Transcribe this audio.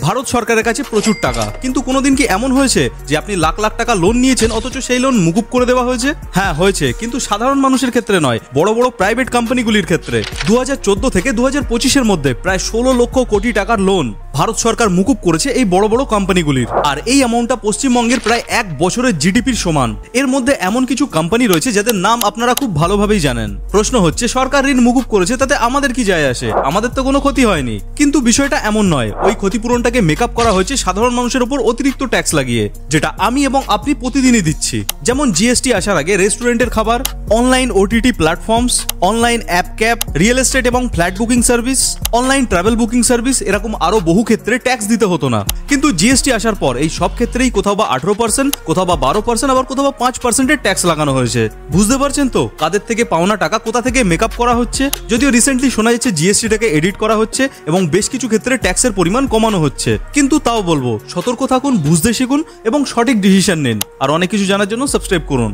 ভারত সরকারের কাছে প্রচুর টাকা, কিন্তু কোনোদিন কি এমন হয়েছে যে আপনি লাখ লাখ টাকা লোন নিয়েছেন অথচ সেই লোন মুকুব করে দেওয়া হয়েছে? হ্যাঁ হয়েছে, কিন্তু সাধারণ মানুষের ক্ষেত্রে নয়, বড় বড় প্রাইভেট কোম্পানিগুলির ক্ষেত্রে। 2014 থেকে 2025-এর মধ্যে প্রায় 16 লক্ষ কোটি টাকার লোন ভারত সরকার মুকুব করেছে এই বড় বড় কোম্পানিগুলির। আর এই অ্যামাউন্টটা পশ্চিমবঙ্গের প্রায় 1 বছরের জিডিপির সমান। এর মধ্যে এমন কিছু কোম্পানি রয়েছে যাদের নাম আপনারা খুব ভালোভাবেই জানেন। প্রশ্ন হচ্ছে, সরকার ঋণ মুকুব করেছে, তাতে আমাদের কি যায় আসে? আমাদের তো কোনো ক্ষতি হয়নি। কিন্তু বিষয়টা এমন নয়। ওই ক্ষতিপূরণটাকে মেকআপ করা হয়েছে সাধারণ মানুষের উপর অতিরিক্ত ট্যাক্স লাগিয়ে, যেটা আমি এবং আপনি প্রতিদিনই দিচ্ছি। যেমন জিএসটি আসার আগে রেস্টুরেন্টের খাবার, online OTT platforms, online app cab, real estate এবং flat booking service, online travel booking service, এরকম আরো বহু ক্ষেত্রে ট্যাক্স দিতে হতো না। কিন্তু জিএসটি আসার পর এই সব ক্ষেত্রেই কোথাও বা 18%, কোথাও বা 12%, আবার কোথাও বা 5%-এর ট্যাক্স লাগানো হয়েছে। বুঝতে পারছেন তো কাদের থেকে পাওনা টাকা কোথা থেকে মেকআপ করা হচ্ছে? যদিও রিসেন্টলি শোনা যাচ্ছে জিএসটিটাকে এডিট করা হচ্ছে এবং বেশ কিছু ক্ষেত্রে ট্যাক্সের পরিমাণ কমানো হচ্ছে। কিন্তু তাও বলবো, সতর্ক থাকুন, বুঝতে শিখুন এবং সঠিক ডিসিশন নিন। আর অনেক কিছু জানার জন্য সাবস্ক্রাইব করুন।